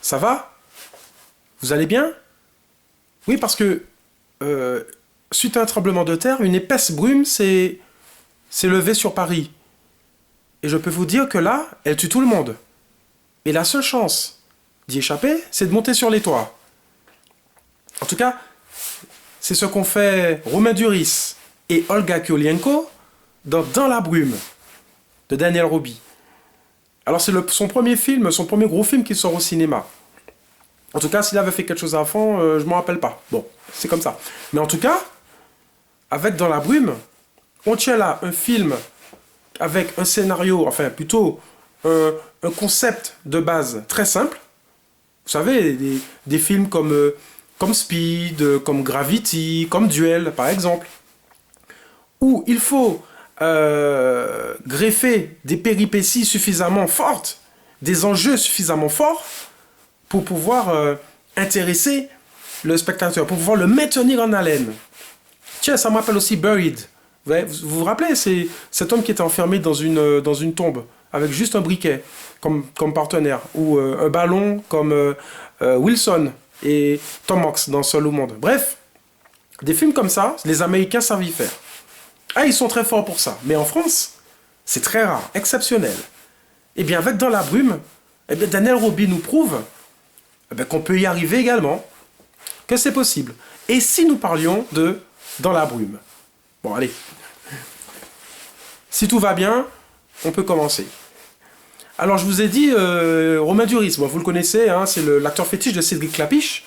Ça va? Vous allez bien? Oui, parce que suite à un tremblement de terre, une épaisse brume s'est levée sur Paris. Et je peux vous dire que là, elle tue tout le monde. Et la seule chance d'y échapper, c'est de monter sur les toits. En tout cas, c'est ce qu'ont fait Romain Duris et Olga Kurylenko dans la brume de Daniel Roby. Alors c'est son premier film, son premier gros film qui sort au cinéma. En tout cas, s'il avait fait quelque chose avant, je ne m'en rappelle pas. Bon, c'est comme ça. Mais en tout cas, avec Dans la brume, on tient là un film avec un scénario, enfin plutôt un concept de base très simple. Vous savez, des films comme Speed, comme Gravity, comme Duel, par exemple, où il faut greffer des péripéties suffisamment fortes, des enjeux suffisamment forts pour pouvoir intéresser le spectateur, pour pouvoir le maintenir en haleine. Tiens, ça m'appelle aussi Buried. Vous vous rappelez, c'est cet homme qui était enfermé dans une tombe, avec juste un briquet comme partenaire, ou un ballon comme Wilson et Tom Hanks dans Seul au monde. Bref, des films comme ça, les Américains savent y faire. Ah, ils sont très forts pour ça. Mais en France, c'est très rare, exceptionnel. Et bien, avec Dans la brume, eh bien, Daniel Roby nous prouve qu'on peut y arriver également, que c'est possible. Et si nous parlions de Dans la brume? Bon, allez. Si tout va bien, on peut commencer. Alors, je vous ai dit, Romain Duris, bon, vous le connaissez, hein, c'est l'acteur fétiche de Cédric Klapisch,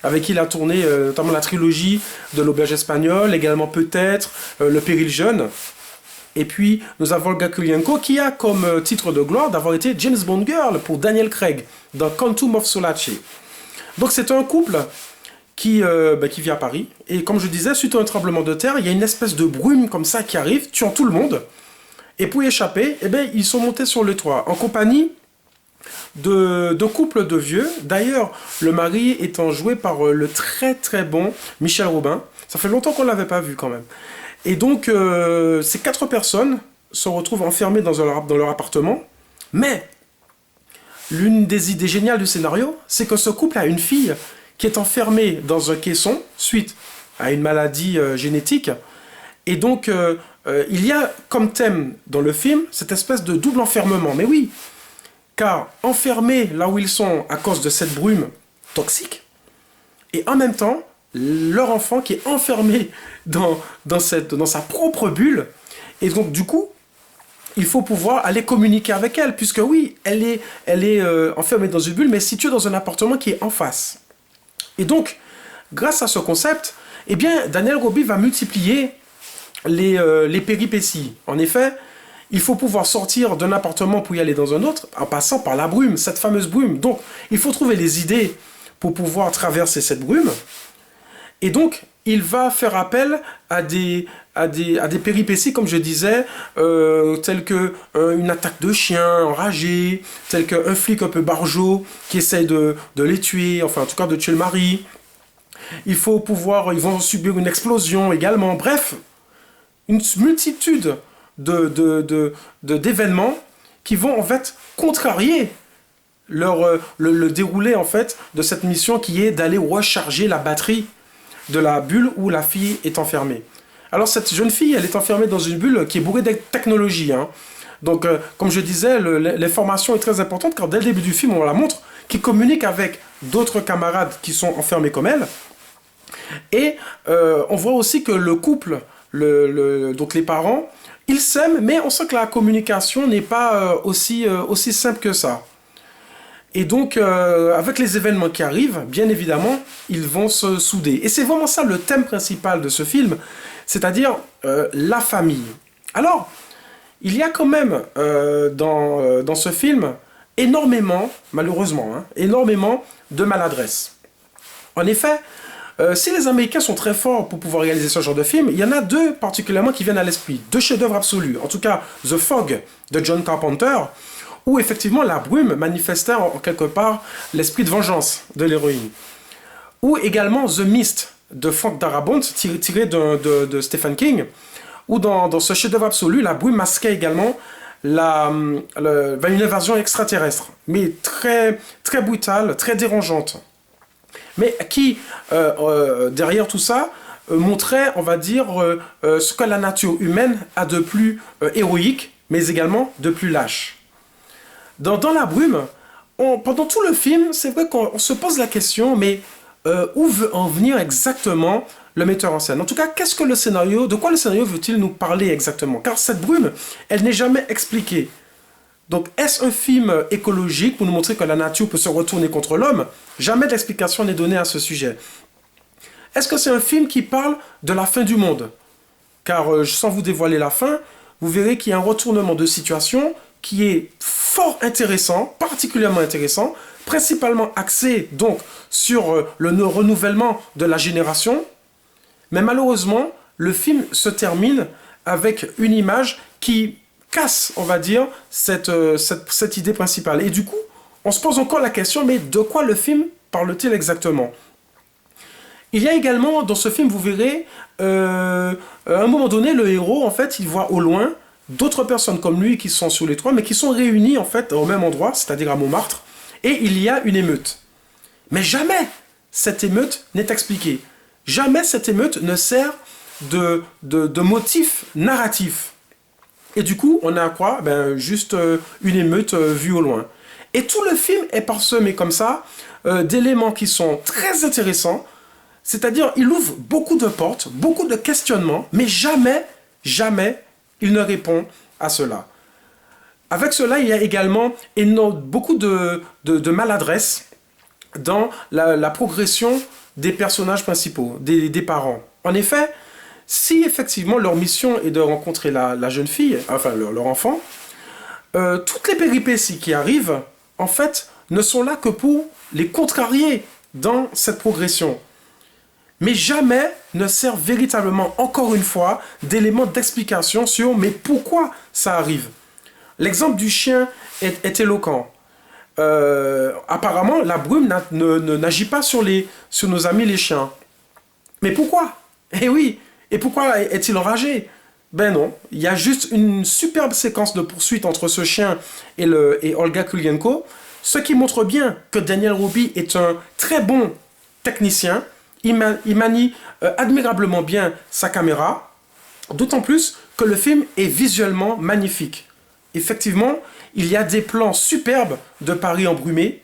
avec qui il a tourné notamment la trilogie de l'Auberge espagnole, également peut-être Le Péril jeune. Et puis, nous avons Olga Kurylenko, qui a comme titre de gloire d'avoir été James Bond Girl pour Daniel Craig dans Quantum of Solace. Donc, c'est un couple qui vit à Paris. Et comme je disais, suite à un tremblement de terre, il y a une espèce de brume comme ça qui arrive, tuant tout le monde. Et pour y échapper, ils sont montés sur le toit, en compagnie de couples de vieux. D'ailleurs, le mari étant joué par le très très bon Michel Robin. Ça fait longtemps qu'on ne l'avait pas vu quand même. Et donc, ces 4 personnes se retrouvent enfermées dans leur appartement. Mais, l'une des idées géniales du scénario, c'est que ce couple a une fille qui est enfermée dans un caisson suite à une maladie génétique. Et donc, il y a comme thème dans le film cette espèce de double enfermement. Mais oui, car enfermés là où ils sont à cause de cette brume toxique, et en même temps, leur enfant qui est enfermé dans sa propre bulle. Et donc, du coup, il faut pouvoir aller communiquer avec elle, puisque oui, elle est enfermée dans une bulle, mais située dans un appartement qui est en face. Et donc, grâce à ce concept, eh bien, Daniel Roby va multiplier les péripéties. En effet, il faut pouvoir sortir d'un appartement pour y aller dans un autre en passant par la brume, cette fameuse brume. Donc, il faut trouver les idées pour pouvoir traverser cette brume. Et donc, il va faire appel à des péripéties, comme je disais, telles que une attaque de chien enragé, telles qu'un flic un peu barjot qui essaye de les tuer, enfin en tout cas de tuer le mari. Ils vont subir une explosion également. Bref, une multitude d'événements qui vont en fait contrarier le déroulé en fait de cette mission qui est d'aller recharger la batterie de la bulle où la fille est enfermée. Alors cette jeune fille, elle est enfermée dans une bulle qui est bourrée de technologie. Hein. Donc comme je disais, l'information est très importante car dès le début du film, on la montre, qui communique avec d'autres camarades qui sont enfermés comme elle. Et on voit aussi que le couple, donc les parents, ils s'aiment, mais on sent que la communication n'est pas aussi simple que ça. Et donc, avec les événements qui arrivent, bien évidemment, ils vont se souder. Et c'est vraiment ça le thème principal de ce film, c'est-à-dire la famille. Alors, il y a quand même dans ce film énormément, malheureusement, énormément de maladresse. En effet, si les Américains sont très forts pour pouvoir réaliser ce genre de film, il y en a 2 particulièrement qui viennent à l'esprit. 2 chefs-d'œuvre absolus. En tout cas, The Fog de John Carpenter, où effectivement la brume manifestait en quelque part l'esprit de vengeance de l'héroïne. Ou également The Mist de Frank Darabont, tiré de Stephen King, où dans ce chef-d'œuvre absolu, la brume masquait également une invasion extraterrestre, mais très, très brutale, très dérangeante. Mais qui, derrière tout ça, montrait, on va dire, ce que la nature humaine a de plus héroïque, mais également de plus lâche. Dans la brume, pendant tout le film, c'est vrai qu'on se pose la question, mais où veut en venir exactement le metteur en scène? En tout cas, de quoi le scénario veut-il nous parler exactement? Car cette brume, elle n'est jamais expliquée. Donc, est-ce un film écologique pour nous montrer que la nature peut se retourner contre l'homme? Jamais d'explication n'est donnée à ce sujet. Est-ce que c'est un film qui parle de la fin du monde? Car sans vous dévoiler la fin, vous verrez qu'il y a un retournement de situation qui est fort intéressant, particulièrement intéressant, principalement axé donc sur le renouvellement de la génération. Mais malheureusement, le film se termine avec une image qui casse, on va dire, cette idée principale. Et du coup, on se pose encore la question, mais de quoi le film parle-t-il exactement? Il y a également, dans ce film, vous verrez, à un moment donné, le héros, en fait, il voit au loin d'autres personnes comme lui qui sont sur les toits, mais qui sont réunies, en fait, au même endroit, c'est-à-dire à Montmartre, et il y a une émeute. Mais jamais cette émeute n'est expliquée. Jamais cette émeute ne sert de motif narratif. Et du coup, on a à quoi? Juste une émeute vue au loin. Et tout le film est parsemé comme ça d'éléments qui sont très intéressants. C'est-à-dire, il ouvre beaucoup de portes, beaucoup de questionnements, mais jamais, jamais, il ne répond à cela. Avec cela, il y a également beaucoup de maladresse dans la progression des personnages principaux, des parents. En effet, si effectivement leur mission est de rencontrer la jeune fille, enfin leur enfant, toutes les péripéties qui arrivent, en fait, ne sont là que pour les contrarier dans cette progression. Mais jamais ne servent véritablement, encore une fois, d'éléments d'explication sur mais pourquoi ça arrive. L'exemple du chien est éloquent. Apparemment, la brume n'agit pas sur nos amis les chiens. Mais pourquoi? Eh oui, et pourquoi est-il enragé? Ben non, il y a juste une superbe séquence de poursuite entre ce chien et Olga Kurylenko, ce qui montre bien que Daniel Roby est un très bon technicien. Il manie admirablement bien sa caméra, d'autant plus que le film est visuellement magnifique. Effectivement, il y a des plans superbes de Paris embrumé.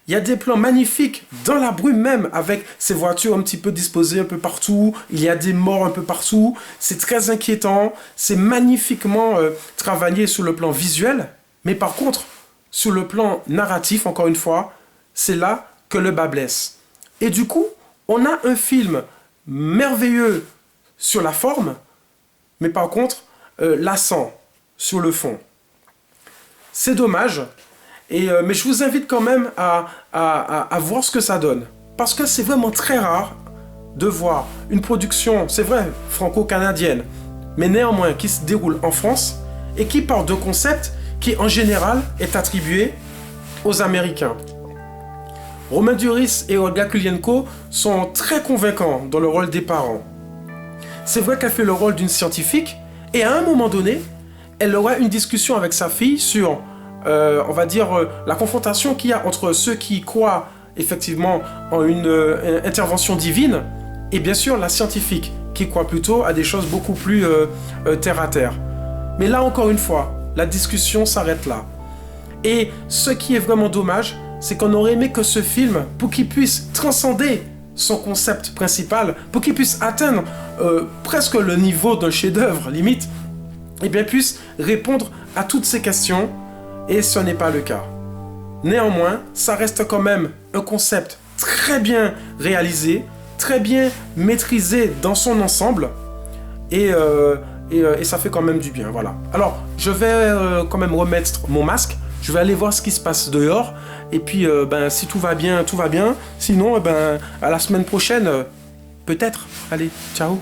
Il y a des plans magnifiques dans la brume même, avec ces voitures un petit peu disposées un peu partout. Il y a des morts un peu partout. C'est très inquiétant. C'est magnifiquement travaillé sur le plan visuel. Mais par contre, sur le plan narratif, encore une fois, c'est là que le bas blesse. Et du coup, on a un film merveilleux sur la forme, mais par contre, lassant sur le fond. C'est dommage, mais je vous invite quand même à voir ce que ça donne. Parce que c'est vraiment très rare de voir une production, c'est vrai, franco-canadienne, mais néanmoins qui se déroule en France et qui part de concepts qui, en général, est attribué aux Américains. Romain Duris et Olga Kurylenko sont très convaincants dans le rôle des parents. C'est vrai qu'elle fait le rôle d'une scientifique et à un moment donné, elle aura une discussion avec sa fille sur, on va dire, la confrontation qu'il y a entre ceux qui croient effectivement en une intervention divine et bien sûr la scientifique qui croit plutôt à des choses beaucoup plus terre à terre. Mais là encore une fois, la discussion s'arrête là. Et ce qui est vraiment dommage, c'est qu'on aurait aimé que ce film, pour qu'il puisse transcender son concept principal, pour qu'il puisse atteindre presque le niveau d'un chef-d'œuvre, limite, et bien puisse répondre à toutes ces questions, et ce n'est pas le cas. Néanmoins, ça reste quand même un concept très bien réalisé, très bien maîtrisé dans son ensemble, et ça fait quand même du bien, voilà. Alors, je vais quand même remettre mon masque, je vais aller voir ce qui se passe dehors, et puis si tout va bien, tout va bien. Sinon, à la semaine prochaine, peut-être. Allez, ciao.